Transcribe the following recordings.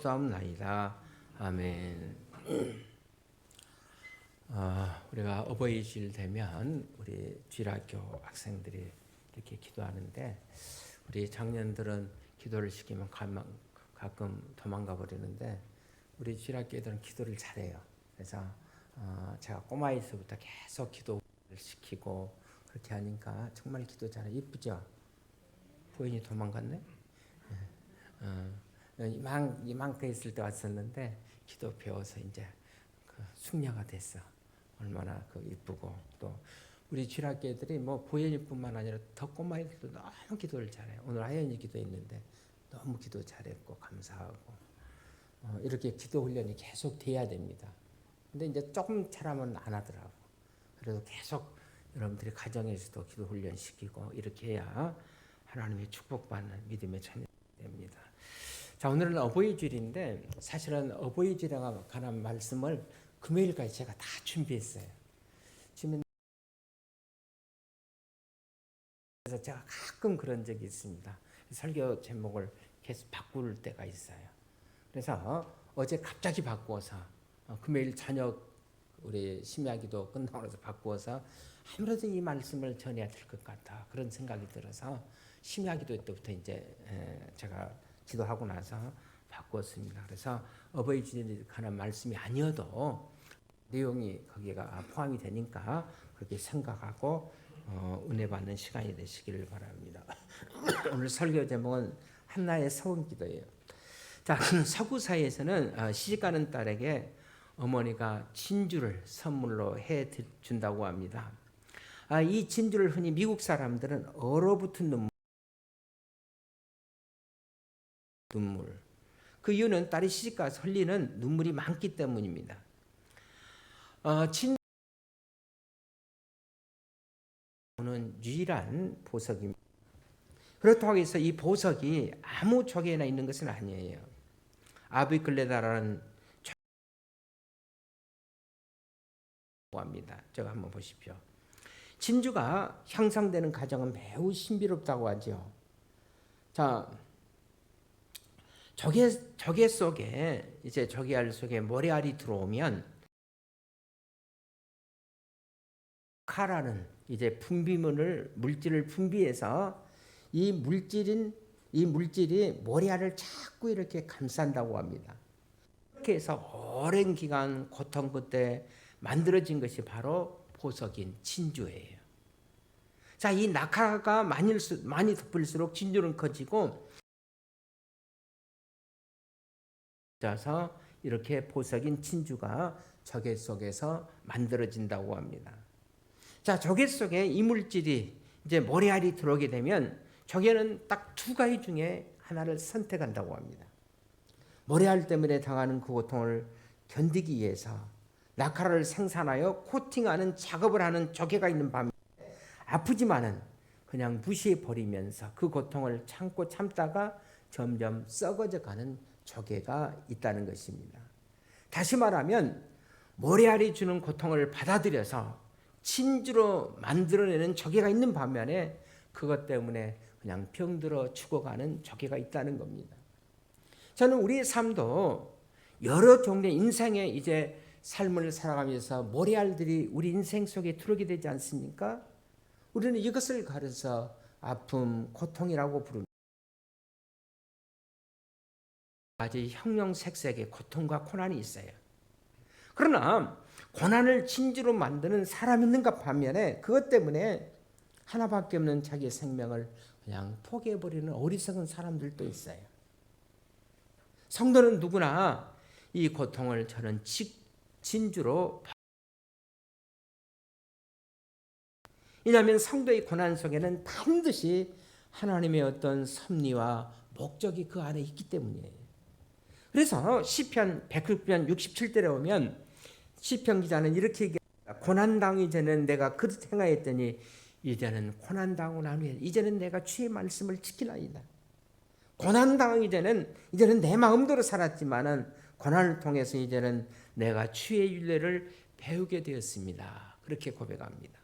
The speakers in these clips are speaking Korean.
싸움나이다. 아멘. 우리가 어버이주일 되면 우리 주일학교 학생들이 이렇게 기도하는데, 우리 장년들은 기도를 시키면 가끔 도망가 버리는데 우리 주일학교 애들은 기도를 잘해요. 그래서 제가 꼬마에서부터 계속 기도를 시키고 그렇게 하니까 정말 기도 잘해. 이쁘죠? 부인이 도망갔네. 이만큼 있을 때 왔었는데 기도 배워서 이제 그 숙녀가 됐어. 얼마나 그 이쁘고, 또 우리 주일학교 애들이 뭐 보현이뿐만 아니라 더 꼬마 애들도 너무 기도를 잘해. 오늘 하연이 기도했는데 너무 기도 잘했고 감사하고, 이렇게 기도 훈련이 계속 돼야 됩니다. 근데 이제 조금 잘하면 안 하더라고. 그래도 계속 여러분들이 가정에서도 기도 훈련 시키고 이렇게 해야 하나님의 축복받는 믿음의 자녀 됩니다. 자, 오늘은 어버이주일인데 사실은 어버이주일에 관한 말씀을 금요일까지 제가 다 준비했어요. 지금 그래서 제가 가끔 그런 적이 있습니다. 설교 제목을 계속 바꿀 때가 있어요. 그래서 어제 갑자기 바꾸어서 금요일 저녁 우리 심야기도 끝나고 나서 바꾸어서 아무래도 이 말씀을 전해야 될 것 같다, 그런 생각이 들어서 심야기도 때부터 이제 제가 기도하고 나서 바꿨습니다. 그래서 어버이주일에 관한 말씀이 아니어도 내용이 거기가 포함이 되니까 그렇게 생각하고 은혜 받는 시간이 되시기를 바랍니다. 오늘 설교 제목은 한나의 서원기도예요. 자, 서구사에서는 시집가는 딸에게 어머니가 진주를 선물로 해 준다고 합니다. 이 진주를 흔히 미국 사람들은 얼어붙은 눈물. 그 이유는 딸이 시집가서 흘리는 눈물이 많기 때문입니다. 진주는 유일한 보석입니다. 그렇다고 해서 이 보석이 아무 족에나 있는 것은 아니에요. 아비글레다라는 합니다. 제가 한번 보십시오. 진주가 형성되는 과정은 매우 신비롭다고 하죠. 자, 조개 속에, 이제 조개알 속에 모래알이 들어오면 카라는 이제 물질을 분비해서 이 물질이 모래알을 자꾸 이렇게 감싼다고 합니다. 그렇게 해서 오랜 기간 고통 끝에 만들어진 것이 바로 보석인 진주예요. 자, 이 낙하가 많이 덮을수록 진주는 커지고, 그래서 이렇게 보석인 진주가 조개 속에서 만들어진다고 합니다. 자, 조개 속에 이 물질이 이제 모래알이 들어오게 되면 조개는 딱 두 가지 중에 하나를 선택한다고 합니다. 모래알 때문에 당하는 그 고통을 견디기 위해서 낙하를 생산하여 코팅하는 작업을 하는 조개가 있는 반면에, 아프지만은 그냥 무시해 버리면서 그 고통을 참다가 점점 썩어져 가는 조개가 있다는 것입니다. 다시 말하면 모래알이 주는 고통을 받아들여서 진주로 만들어내는 조개가 있는 반면에 그것 때문에 그냥 병들어 죽어가는 조개가 있다는 겁니다. 저는 우리의 삶도 여러 종류의 인생의 이제 삶을 살아가면서 모래알들이 우리 인생 속에 들어오게 되지 않습니까? 우리는 이것을 가려서 아픔, 고통이라고 부릅니다. 아주 형형색색의 고통과 고난이 있어요. 그러나 고난을 진주로 만드는 사람이 있는가 반면에 그것 때문에 하나밖에 없는 자기의 생명을 그냥 포기해버리는 어리석은 사람들도 있어요. 성도는 누구나 이 고통을 저는 진주로, 왜냐하면 성도의 고난 속에는 반드시 하나님의 어떤 섭리와 목적이 그 안에 있기 때문이에요. 그래서 시편 109편 67절에 오면 시편 기자는 이렇게 얘기합니다. 고난당이 전에는 내가 그릇 행하였더니 이제는 고난당하고 난 후에 이제는 내가 주의 말씀을 지키나이다. 고난당하기 전에는 이제는 내 마음대로 살았지만은 고난을 통해서 이제는 내가 주의 율례를 배우게 되었습니다. 그렇게 고백합니다.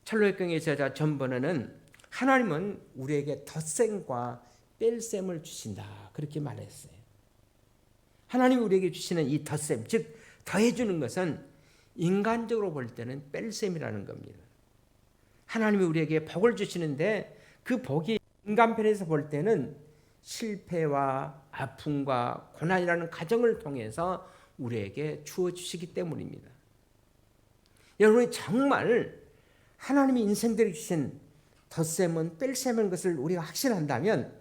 철로역경의 저자 존 버너는 하나님은 우리에게 덧셈과 뺄셈을 주신다, 그렇게 말했어요. 하나님이 우리에게 주시는 이 덧셈, 즉 더해주는 것은 인간적으로 볼 때는 뺄셈이라는 겁니다. 하나님이 우리에게 복을 주시는데 그 복이 인간편에서 볼 때는 실패와 아픔과 고난이라는 과정을 통해서 우리에게 주어 주시기 때문입니다. 여러분이 정말 하나님이 인생들에게 주신 덧셈은 뺄셈인 것을 우리가 확신한다면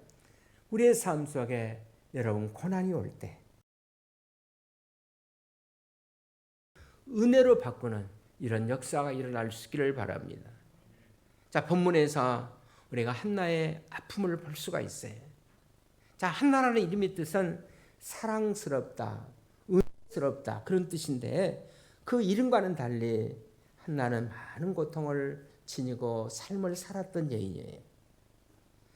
우리의 삶 속에 여러분 고난이 올 때 은혜로 바꾸는 이런 역사가 일어날 수 있기를 바랍니다. 자, 본문에서 우리가 한나의 아픔을 볼 수가 있어요. 자, 한나라는 이름의 뜻은 사랑스럽다, 은혜스럽다 그런 뜻인데 그 이름과는 달리 한나는 많은 고통을 지니고 삶을 살았던 여인이에요.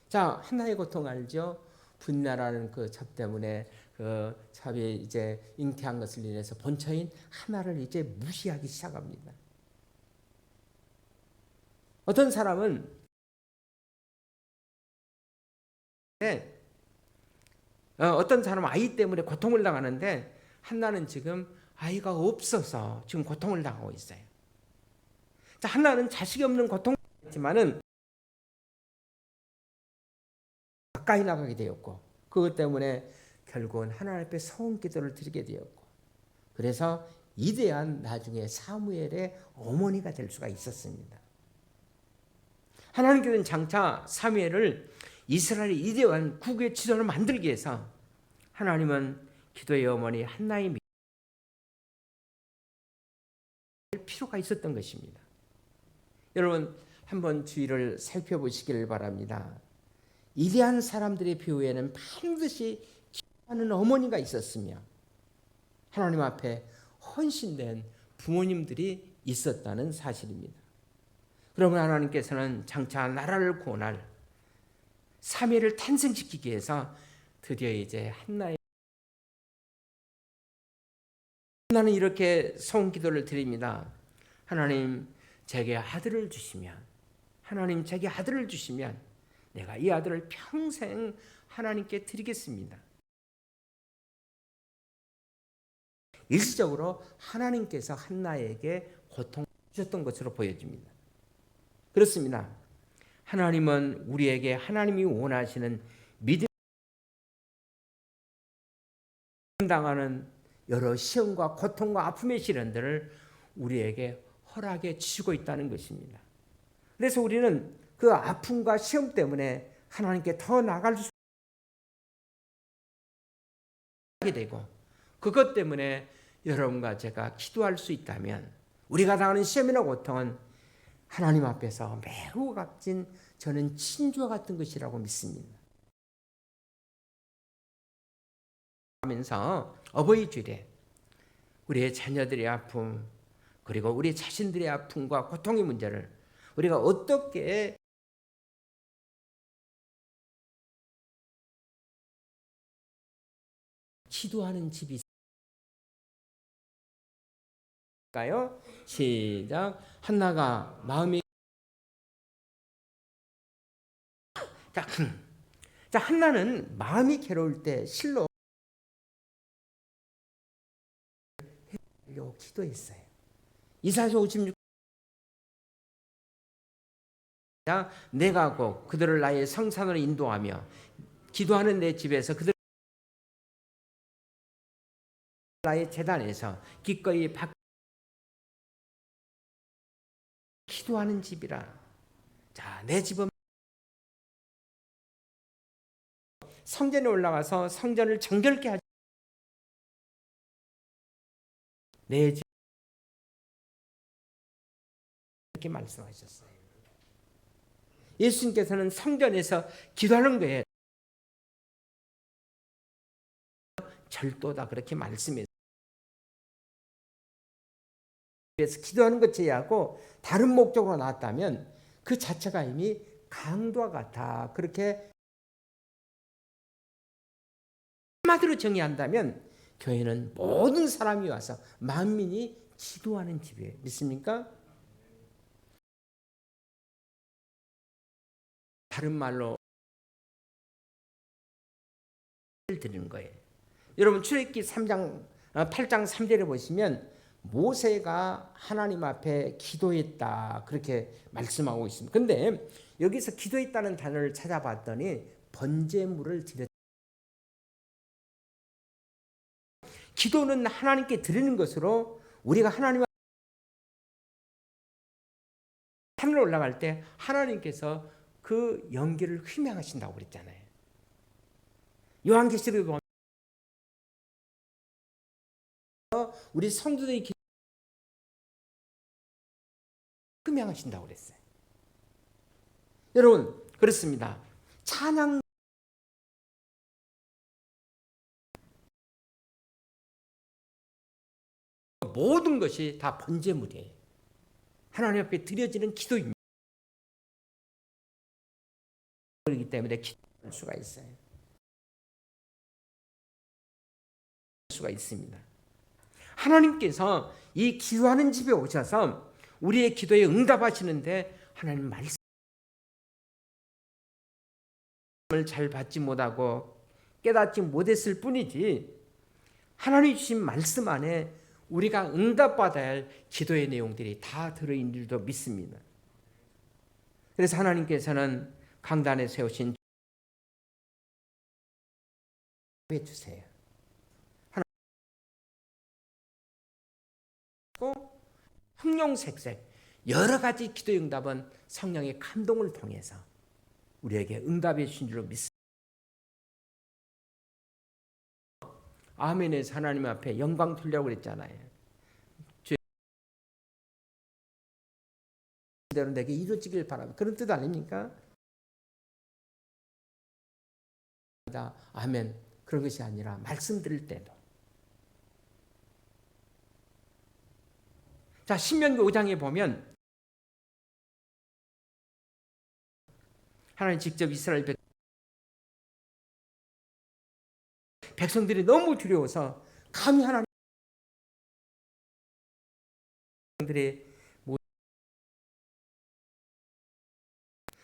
자, 한나의 고통 알죠? 분나라는 그 첩 때문에 그 첩이 이제 잉태한 것을 인해서 본처인 한나를 이제 무시하기 시작합니다. 어떤 사람은 아이 때문에 고통을 당하는데 한나는 지금 아이가 없어서 지금 고통을 당하고 있어요. 자, 한나는 자식이 없는 고통을 당했지만은 가까이 나가게 되었고 그것 때문에 결국은 하나님 앞에 소원 기도를 드리게 되었고 그래서 위대한 나중에 사무엘의 어머니가 될 수가 있었습니다. 하나님께서는 장차 사무엘을 이스라엘의 위대한 국의 지도를 만들기 위해서 하나님은 기도의 어머니 한나의 필요가 있었던 것입니다. 여러분 한번 주위를 살펴보시기를 바랍니다. 위대한 사람들의 배후에는 반드시 기도하는 어머니가 있었으며 하나님 앞에 헌신된 부모님들이 있었다는 사실입니다. 그러면 하나님께서는 장차 나라를 구원할 사무엘을 탄생시키기 위해서 드디어 이제 한나는 이렇게 소원 기도를 드립니다. 하나님 제게 아들을 주시면 내가 이 아들을 평생 하나님께 드리겠습니다. 일시적으로 하나님께서 한나에게 고통을 주셨던 것으로 보여집니다. 그렇습니다. 하나님은 우리에게 하나님이 원하시는 믿음 당하는 여러 시험과 고통과 아픔의 시련들을 우리에게 허락해 주시고 있다는 것입니다. 그래서 우리는 그 아픔과 시험 때문에 하나님께 더 나아갈 수 있게 되고 그것 때문에 여러분과 제가 기도할 수 있다면 우리가 당하는 시험이나 고통은 하나님 앞에서 매우 값진 저는 친주와 같은 것이라고 믿습니다. 하면서 어버이 주일에 우리의 자녀들의 아픔 그리고 우리 자신들의 아픔과 고통의 문제를 우리가 어떻게 기도하는 집이 있을까요? 시작. 한나가 마음이 자, 한나는 마음이 괴로울 때 실로 기도했어요. 이사야 56 내가 곧 그들을 나의 성산으로 인도하며 기도하는 내 집에서 그들 나의 제단에서 기꺼이 기도하는 집이라. 자, 내 집은 성전에 올라가서 성전을 정결케 하지 내 집 이렇게 말씀하셨어요. 예수님께서는 성전에서 기도하는 거에 절도다 그렇게 말씀했어요. 그래서 기도하는 것 제외하고 다른 목적으로 나왔다면 그 자체가 이미 강도와 같아. 그렇게 한마디로 정의한다면 교회는 모든 사람이 와서 만민이 기도하는 집이에요. 믿습니까? 다른 말로 드리는 거예요. 여러분 출애굽기 3장 8장 3절에 보시면 모세가 하나님 앞에 기도했다 그렇게 말씀하고 있습니다. 근데 여기서 기도했다는 단어를 찾아봤더니 번제물을 드렸다. 기도는 하나님께 드리는 것으로 우리가 하나님 하늘 올라갈 때 하나님께서 그 연기를 휘명하신다고 그랬잖아요. 요한계시록에 보면 우리 성도들이 휘명하신다고 그랬어요. 여러분 그렇습니다. 찬양 모든 것이 다 번제물이에요. 하나님 앞에 드려지는 기도입니다. 그렇기 때문에 기도할 수가 있어요. 수가 있습니다. 하나님께서 이 기도하는 집에 오셔서 우리의 기도에 응답하시는데 하나님 말씀을 잘 받지 못하고 깨닫지 못했을 뿐이지 하나님 주신 말씀 안에 우리가 응답받아야 할 기도의 내용들이 다 들어있는 줄도 믿습니다. 그래서 하나님께서는 강단에 세우신 해주세요. 형용색색 여러 가지 기도 응답은 성령의 감동을 통해서 우리에게 응답해 주신 줄로 믿습니다. 아멘에서 하나님 앞에 영광 돌려고 그랬잖아요. 대로 내게 이루어지길 바랍니다. 그런 뜻 아닙니까? 아멘. 그런 것이 아니라 말씀 드릴 때도. 자, 신명기 5장에 보면 하나님 직접 이스라엘 백성들이 너무 두려워서 감히 하나님 들이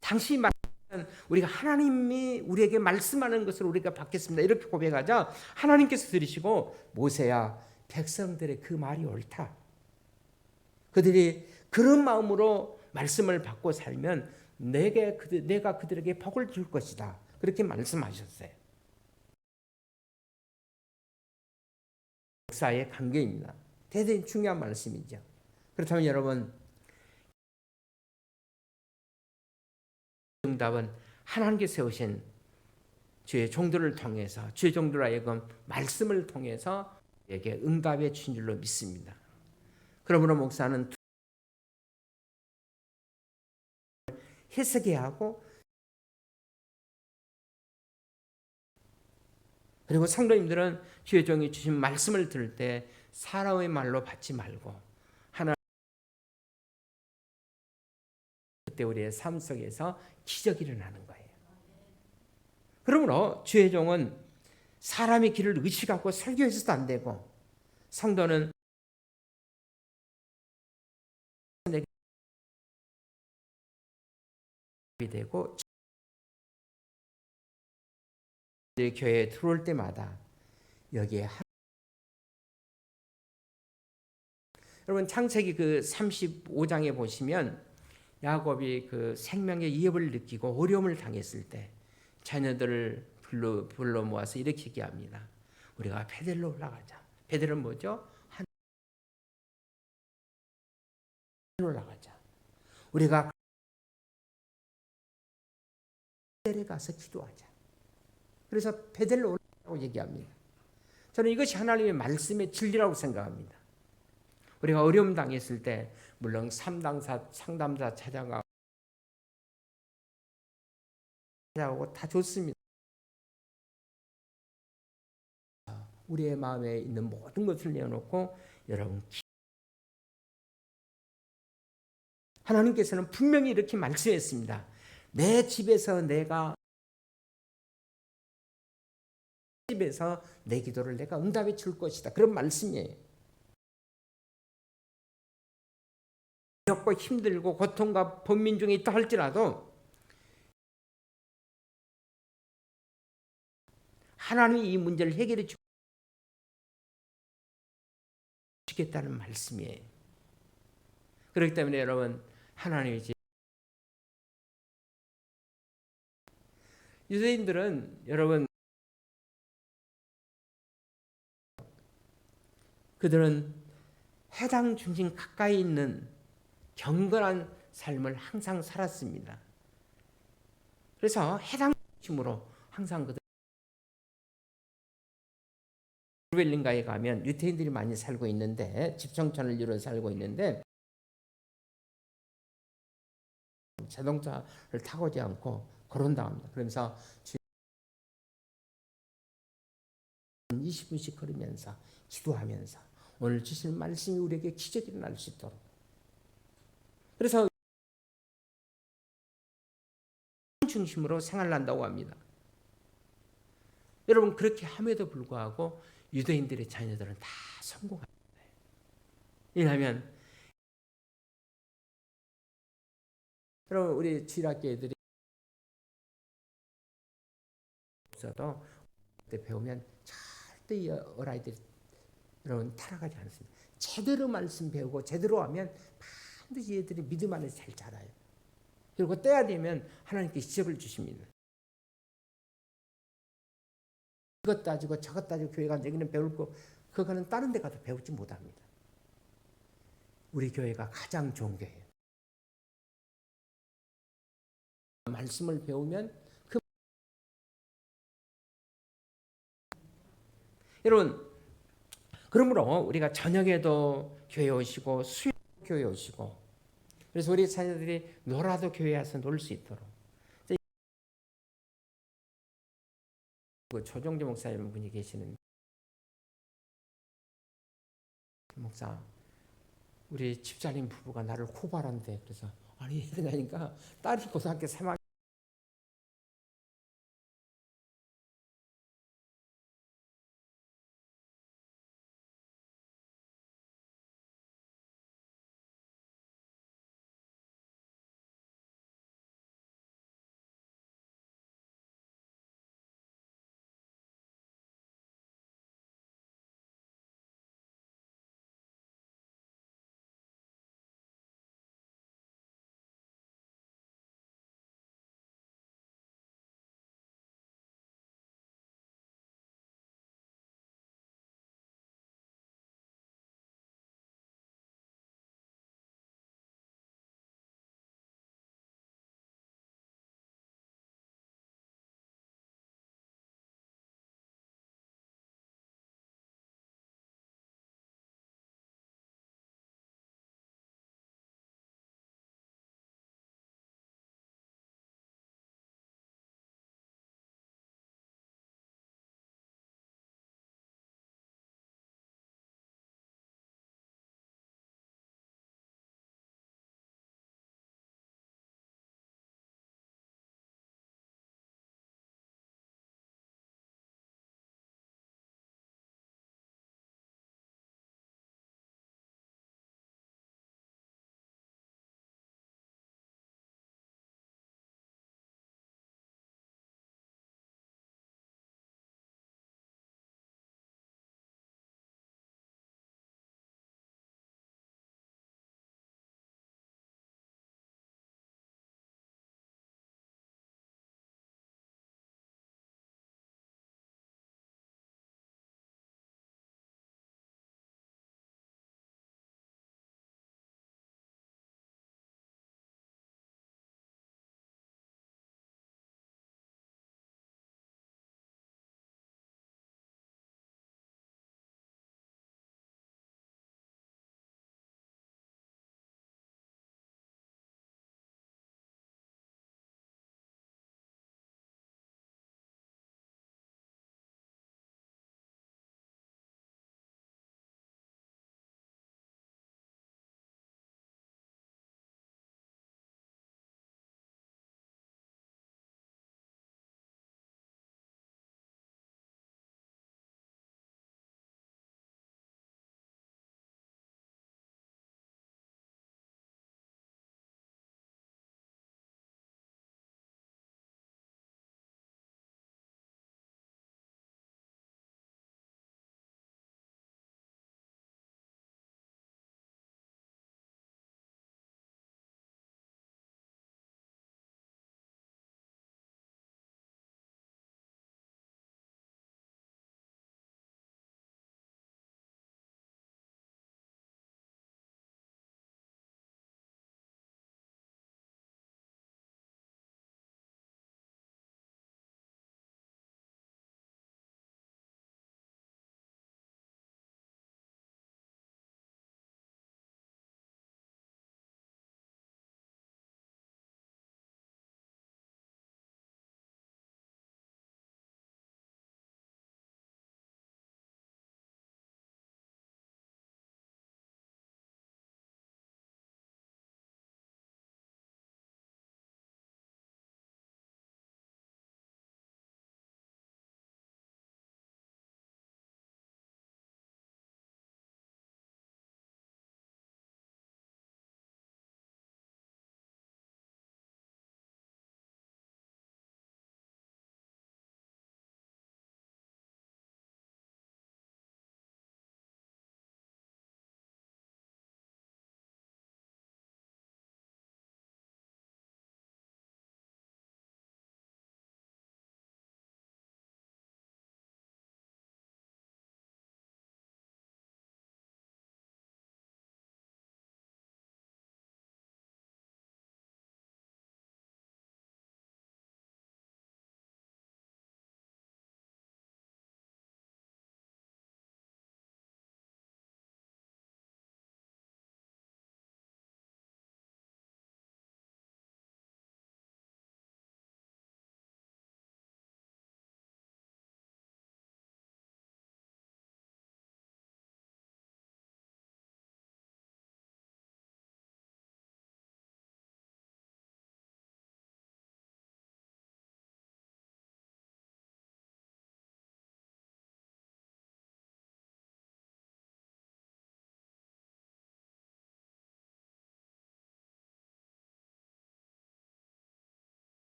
당시 말하는 우리가 하나님이 우리에게 말씀하는 것을 우리가 받겠습니다. 이렇게 고백하자 하나님께서 들으시고 모세야 백성들의 그 말이 옳다. 그들이 그런 마음으로 말씀을 받고 살면 내가 그들에게 복을 줄 것이다. 그렇게 말씀하셨어요. 역사의 관계입니다. 대단히 중요한 말씀이죠. 그렇다면 여러분 응답은 하나님께 세우신 주의 종들을 통해서 주의 종들 하여금 말씀을 통해서 에게 응답해 주신 줄로 믿습니다. 그러므로 목사는 해석해야 하고 그리고 성도님들은 주의 종이 주신 말씀을 들을 때 사람의 말로 받지 말고 하나님 그때 우리의 삶 속에서 기적이 일어나는 거예요. 그러므로 주의 종은 사람의 길을 의식하고 설교해서도 안 되고 성도는 되고 교회에 들어올 때마다 여기에 여러분 창세기 그 35장에 보시면 야곱이 그 생명의 위협을 느끼고 어려움을 당했을 때 자녀들을 불러 모아서 이렇게 얘기합니다. 우리가 베델로 올라가자. 베델은 뭐죠? 하늘로 올라가자. 우리가 베델에 가서 기도하자. 그래서 베델로 올라가라고 얘기합니다. 저는 이것이 하나님의 말씀의 진리라고 생각합니다. 우리가 어려움 당했을 때 물론 상담사 찾아가고 다 좋습니다. 우리의 마음에 있는 모든 것을 내어놓고 여러분 하나님께서는 분명히 이렇게 말씀했습니다. 내 집에서 내 기도를 내가 응답해 줄 것이다. 그런 말씀이에요. 어렵고 힘들고 고통과 번민 중에 있다 할지라도 하나님이 이 문제를 해결해 주고 주겠다는 말씀이에요. 그렇기 때문에 여러분, 하나님이 이제 유대인들은 여러분, 그들은 해당 중심 가까이 있는 경건한 삶을 항상 살았습니다. 그래서 해당 중심으로 항상 그들 루벨린가에 가면 유대인들이 많이 살고 있는데, 집성촌을 이루어 살고 있는데, 자동차를 타고지 않고 걸어온다고 합니다. 그러면서 20분씩 걸으면서 기도하면서 오늘 주신 말씀이 우리에게 기적이 일어날 수 있도록, 그래서 중심으로 생활한다고 합니다. 여러분, 그렇게 함에도 불구하고 유대인들의 자녀들은 다 성공합니다. 왜냐하면 여러분, 우리 주일학교 애들이 없어도 그때 배우면 절대 이 어린아이들이 여러분 타락하지 않습니다. 제대로 말씀 배우고 제대로 하면 반드시 얘들이 믿음 안에서 잘 자라요. 그리고 때가 되면 하나님께 시적을 주십니다. 이것 따지고 저것 따지고 교회 가서 여기는 배울 거, 그거는 다른 데 가서 배우지 못합니다. 우리 교회가 가장 좋은 교회예요. 말씀을 배우면 여러분, 그러므로 우리가 저녁에도 교회 오시고 수요일 교회 오시고, 그래서 우리 자녀들이 놀아도 교회에 와서 놀 수 있도록. 조정재 목사님 분이 계시는데, 목사, 우리 집사님 부부가 나를 고발한대. 그래서 아니, 그러니까 딸이 고등학교 3학년